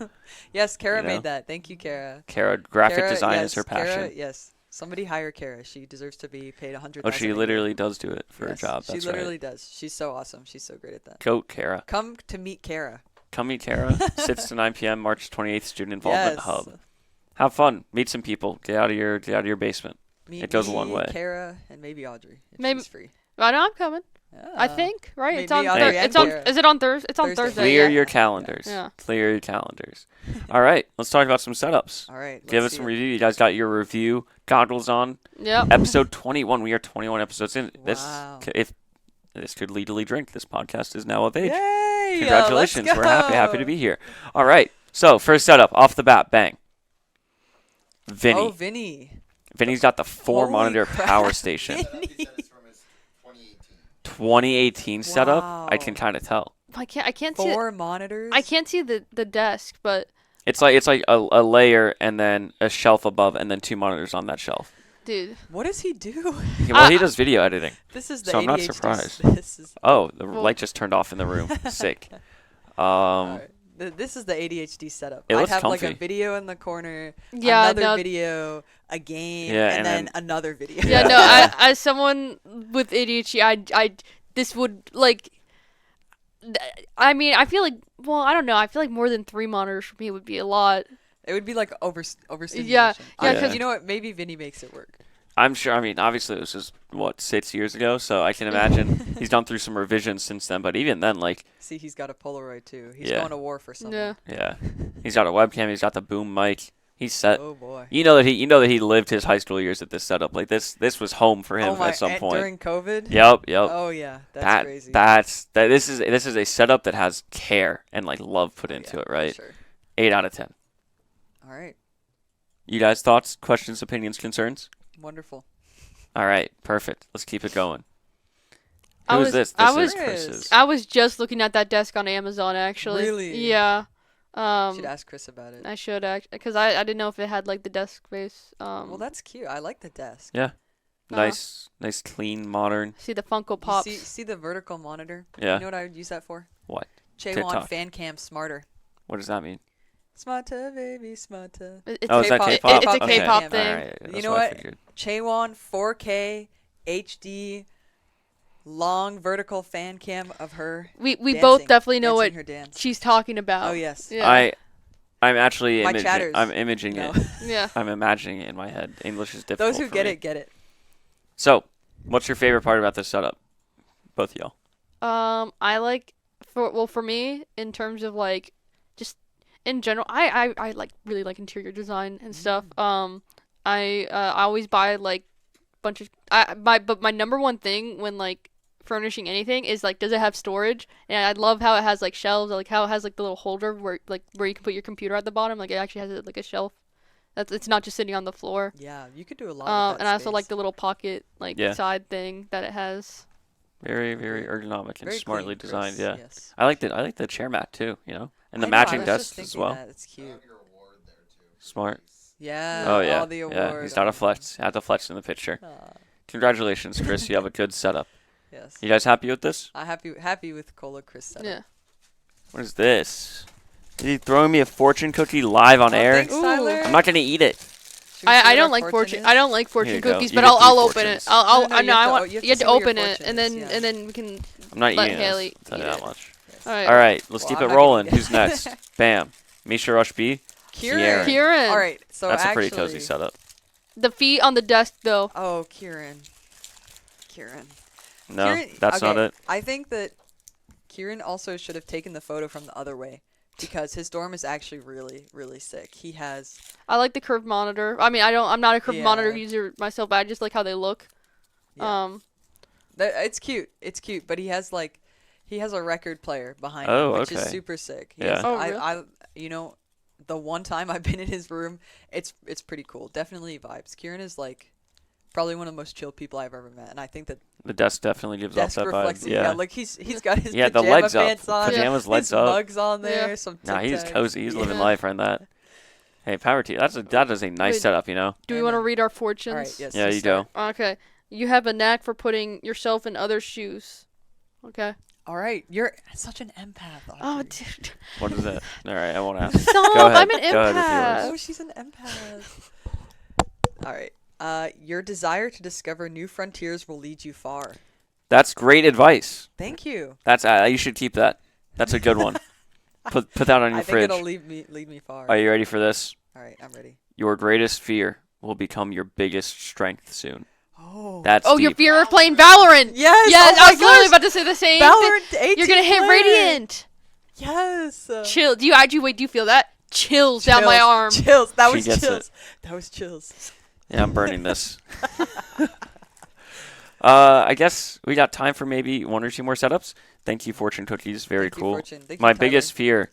Yes, Kara You know? made that. Thank you, Kara. Kara, graphic Kara, design yes, is her Kara, passion. yes. Somebody hire Kara. She deserves to be paid 100,000. Oh, she literally does do it for Yes, a job. She That's literally right. does. She's so awesome. She's so great at that. Goat Kara. Come to meet Kara. Come meet Kara. 6 to 9 p.m. March 28th. Student Involvement Yes. Hub. Have fun. Meet some people. Get out of your basement. Meet It goes a me, long way. Kara, and maybe Audrey. If Maybe- she's free. I know I'm coming. I Ah. think, right? It's maybe on. Audrey and It's on. Kara. Is it on Thursday? It's on Thursday. Thursday. Clear Yeah. your calendars. Yeah. Clear your calendars. All right. Let's talk about some setups. All right. Give let's us see some it. review. You guys got your review goggles on. Yep. Episode 21. We are 21 episodes in. Wow. If this could legally drink, this podcast is now of age. Yay! Congratulations. Let's We're happy go. to be here. All right. So, first setup off the bat, bang. Vinny. Oh, Vinny. Vinny's got the 4 Holy monitor crap. power station. Vinny. 2018 setup, I can Wow. kind of tell. I can't see. 4 monitors. I can't see the desk, but It's like a layer and then a shelf above and then 2 monitors on that shelf. dude. What does he do? Well, he does video editing. This is the So I'm not ADHD surprised. This is Oh, the Well- light just turned off in the room. Sick. alright. This is the ADHD setup. It I'd looks have like a comfy. video in the corner, Yeah, another no. video, a game, Yeah, and and then then- another video. Yeah, Yeah. no. As someone with ADHD, this would like. I mean, I feel like. Well, I don't know. I feel like more than 3 monitors for me would be a lot. It would be like overstimulation. Yeah, yeah, 'cause 'cause- you know what? Maybe Vinny makes it work. I'm sure. I mean, obviously, this was what 6 years ago, so I can imagine he's gone through some revisions since then. But even then, like, See, he's got a Polaroid too. He's Yeah. going to war for someone. Yeah. yeah, he's got a webcam, he's got the boom mic, he's set. Oh boy. You know that he lived his high school years at this setup. Like this was home for him Oh my! at some and point. during COVID. Yep. Oh yeah, that's crazy. This is a setup that has care and like love put Oh, into yeah, it, right? Sure. 8 out of 10. All right. You guys, thoughts, questions, opinions, concerns? Wonderful. All right, perfect. Let's keep it going. I Who is was- this? I This was- is Chris's. I was just looking at that desk on Amazon actually. Really? Yeah. Should ask Chris about it. I should act because I didn't know if it had like the desk space. Well, that's cute. I like the desk. Yeah. Nice, clean, modern. See the Funko You Pops. see the vertical monitor? Yeah. You know what I would use that for? What? Chaywan TikTok. fan cam smarter. What does that mean? Smarter, baby, smarter. It's Oh, is that K-pop. K-pop? It's a Okay. K-pop All thing. All right, You that's know what I what? figured. Chaywan 4K HD long vertical fan cam of her. We dancing, both definitely know dancing what her dance. she's talking about. Oh yes. Yeah. I'm actually My imaging. chatters. I'm imaging No. it. Yeah. I'm imagining it in my head. English is difficult. Those who for get me. it get it. So, what's your favorite part about this setup? Both of y'all. I like for me in terms of like just in general, I like really like interior design and stuff. I always buy like bunch of but my number one thing when like furnishing anything is like does it have storage? And I love how it has like shelves, like how it has like the little holder where you can put your computer at the bottom. Like it actually has like a shelf. It's not just sitting on the floor. Yeah, you could do a lot with that And I also like space. the little pocket like Yeah. side thing that it has. Very, very ergonomic and Very smartly clean, Chris. designed. Yeah. Yes. I like the chair mat too. You know, and the I know, I matching was just desks as thinking well. that. It's cute. Smart. Yeah. Oh yeah. All the Yeah. award. He's got a flex. Had the flex in the picture. Aw, Congratulations, Chris. You have a good setup. yes. You guys happy with this? I'm happy with Cola Chris setup. Yeah. What is this? Is he throwing me a fortune cookie live on Oh, air? thanks, Ooh. Tyler. I'm not gonna eat it. Should we see I what don't our like fortune. is? I don't like fortune you go. cookies, You but get I'll three open it. fortunes. I'll No, I you know I have to- want you have to you have say to what your open it fortune and is, then yeah. and then we can. I'm not Let eating Hailey this. Tell you eat that it. much. Yes. All right. All right, let's Well, keep I'm it not gonna rolling. eat it. Who's next? Bam. Misha Rush B. Kieran. Kieran. All right. So That's actually, a pretty cozy setup. The feet on the desk though. Oh, Kieran. Kieran. No, Kieran, that's not okay, it. I think that Kieran also should have taken the photo from the other way because his dorm is actually really, really sick. He has. I like the curved monitor. I mean, I'm not a curved monitor Yeah. user myself, but I just like how they look. Yeah. It's cute. It's cute, but he has a record player behind Oh, him, which is okay. super sick. He Yeah. has- Oh, really? I you know, the one time I've been in his room, it's pretty cool. Definitely vibes. Kieran is like probably one of the most chill people I've ever met, and I think that The desk definitely gives off desk that reflects vibe. it. Yeah. Like he's got his Yeah, the pajama legs up. pants on, Pajamas, his legs up. mugs on there, Yeah. some Nah, he's Tic Tacs. cozy. He's living Yeah. life on that. Hey, power to you. That is a nice Wait. setup, you know? Do we I want to know. read our fortunes? All right, yes. Yeah, you start. go. Okay. You have a knack for putting yourself in other shoes. Okay. All right, you're such an empath. Oh, Audrey. dude. What is it? All right, I won't ask. Stop! Go ahead. I'm an Go ahead with empath. Oh, she's an empath. All right. Your desire to discover new frontiers will lead you far. That's great advice. Thank you. That's you should keep that. That's a good one. Put that on your I think fridge. it'll lead me far. Are you ready for this? All right, I'm ready. Your greatest fear will become your biggest strength soon. Oh. That's Oh, your deep. fear of playing Valorant. Yes. Yes, oh I my was literally gosh. about to say the same thing. Valorant 18 You're gonna hit player. Radiant. Yes. Chill. Do you actually wait? Do you feel that? Chills down my Chills. arm. Chills. That She was gets it. chills. That was chills. Yeah, I'm burning this. I guess we got time for maybe one or two more setups. Thank you, Fortune Cookies. Very Thank you, cool. Fortune. Thank you, My Tyler. biggest fear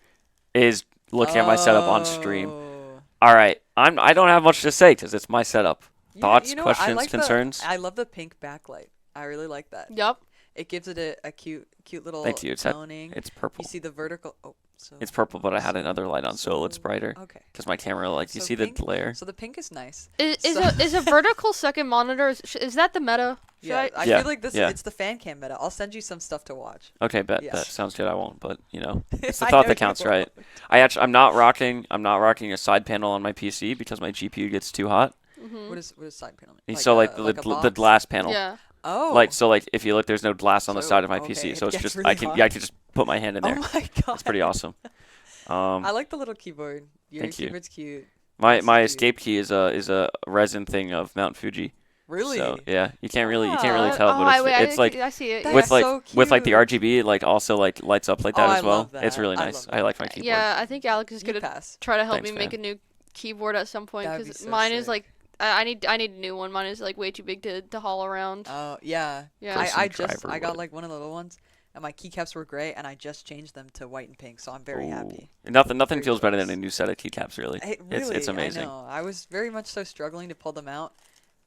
is looking at my setup on stream. Oh. All right, I don't have much to say because it's my setup. You- Thoughts, you know what? I questions, like concerns? I love the pink backlight. I really like that. Yup. It gives it a cute little Thank you. toning. It's purple. You see the vertical. Oh, so It's purple, but I had another light on, so it's so- brighter. Okay. Because my camera, like, you So see pink- the glare? So the pink is nice. Is a vertical second monitor? Is that the meta? Should Yeah, I Yeah, feel like this. yeah. It's the fan cam meta. I'll send you some stuff to watch. Okay, bet. Yeah. That sounds good. I won't, but, you know. It's the I thought know that you counts, right? won't. I'm not rocking a side panel on my PC because my GPU gets too hot. What is side panel? So, like, a the box? glass panel. Yeah. Oh. Like, so, like, if you look, there's no glass on the So, side of my okay, PC. it So it's gets just, really I can hot. just put my hand in there. Oh my god. It's pretty awesome. I like the little keyboard. Your Thank you. keyboard's cute. My That's my cute. escape key is a resin thing of Mount Fuji. Really? So yeah, you can't really Ah. tell, but it's like I see it. That's with like so with like the cute. RGB, it like also like lights up like that Oh, as I well. love that. It's really I nice. love I that. like my keyboard. Yeah, I think Alex is You gonna pass. try to help Thanks, me make a man. new keyboard at some point That'd because be so mine is sick. like I need a new one. Mine is like way too big to haul around. Oh yeah. Yeah. Grayson I driver got wood. like one of the little ones, and my keycaps were gray, and I just changed them to white and pink, so I'm very happy. Ooh. Nothing Very feels better than close. a new set of keycaps. Really, Really, it's amazing. I know. I was very much so struggling to pull them out,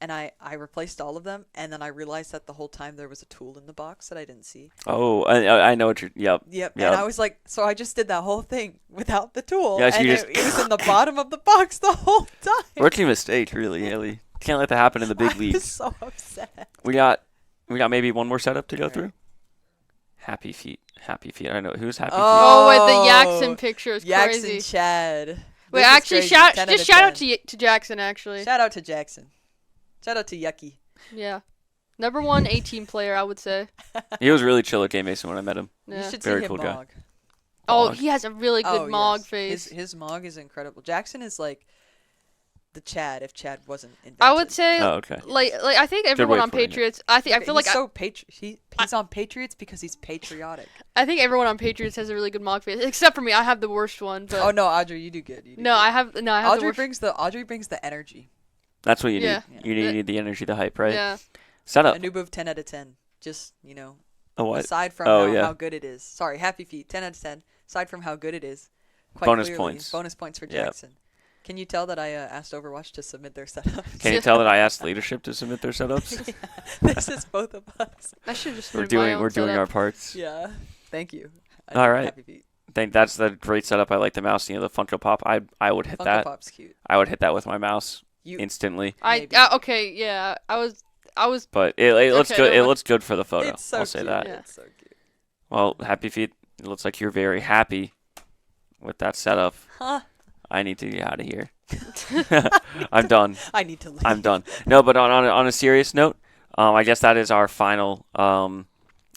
and I replaced all of them, and then I realized that the whole time there was a tool in the box that I didn't see. Oh, I know what you're. Yep. Yep. Yep. And I was like, so I just did that whole thing without the tool, Yeah, so and you it was in the bottom of the box the whole time. Rookie mistake, really, Hailey. Can't let that happen in the big I was leagues. so upset. We got maybe one more setup to go Alright. through. Happy feet. I know who's happy Oh, wait, the Oh, Jackson picture is Jackson crazy. Chad. Wait, This is actually, crazy. shout 10 out just of shout out 10. to Jackson actually. Shout out to Jackson. Shout out to Yucky. Yeah, number one 18 player I would say. feet. He was really chill at Game Mason when I met him. Yeah. You should see Very him cool guy. mog. Oh, Mog. he has a really good Oh, mog yes. face. His mog is incredible. Jackson is like the Chad if Chad wasn't invented. I would say Oh, okay. like I think everyone way on of putting it. Patriots. I feel he's like so he's on Patriots because he's patriotic. I think everyone on Patriots has a really good mog face except for me. I have the worst one. But Oh no, Audrey, you do good. You do no, good. I have the Audrey worst. brings the energy. That's what you Yeah. need. You need the energy, the hype, right? Yeah. Setup. A new move 10 out of 10. Just, A what? aside from Oh, yeah. how good it is. Sorry, happy feet 10 out of 10. Aside from how good it is. Quite Bonus clearly, points. Bonus points for Yep. Jackson. Can you tell that I asked Overwatch to submit their setups? Can you tell that I asked leadership to submit their setups? This is both of us. I should just. We're doing our parts. Yeah. Thank you. All right. Happy feet. I think that's the great setup. I like the mouse. The Funko Pop. I would hit Funko that. Pop's cute. I would hit that with my mouse You instantly. Maybe. Okay, yeah. I was But it looks Okay, good. never It mind. looks good for the photo. It's so I'll say cute. that. Yeah. It's so cute. Well, happy feet. It looks like you're very happy with that setup. Huh? I need to get out of here. I'm done. I need to leave. I'm done. No, but on a serious note, I guess that is our final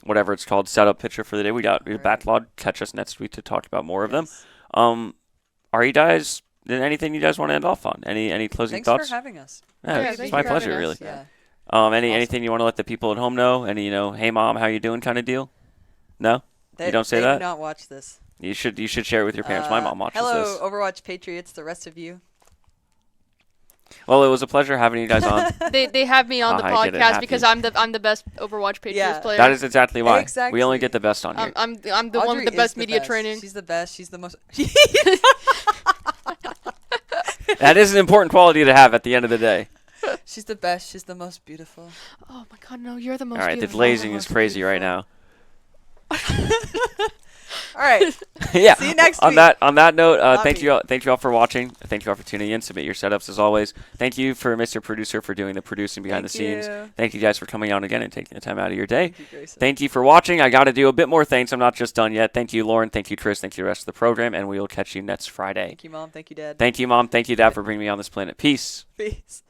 whatever it's called setup picture for the day. We got Alright. backlog. Catch us next week to talk about more of them. Yes. Are you guys? Anything you guys want to end off on? Any closing Thanks thoughts? for having us. Yeah, Yeah, it's thank my you for having pleasure, us. really. Yeah. Anything you want to let the people at home know? Any hey mom, how you doing kind of deal? No, They, don't say they that? do not watch this. you should share it with your parents. My mom watches hello, this. Overwatch Patriots, the rest of you. Well, it was a pleasure having you guys on. they have me on the I get it, podcast happy. because I'm the best Overwatch Patriots Yeah. player. That is exactly why. Exactly. We only get the best on here. I'm the one Audrey with the is best media best. training. She's the best. She's the most. That is an important quality to have at the end of the day. She's the best. She's the most beautiful. Oh my god, no, you're the most All right, the beautiful. glazing is crazy right now. All right. Yeah. See you next on week. that note, Love thank you. you all for watching. Thank you all for tuning in. Submit your setups as always. Thank you for Mr. Producer for doing the producing behind the Thank scenes. you. Thank you guys for coming on again and taking the time out of your day. Thank you, Grayson. Thank you for watching. I got to do a bit more thanks. I'm not just done yet. Thank you, Lauren. Thank you, Chris. Thank you, the rest of the program, and we will catch you next Friday. Thank you, Mom. Thank you, Dad. Thank you, Mom. Thank you, Dad, for bringing me on this planet. Peace. Peace.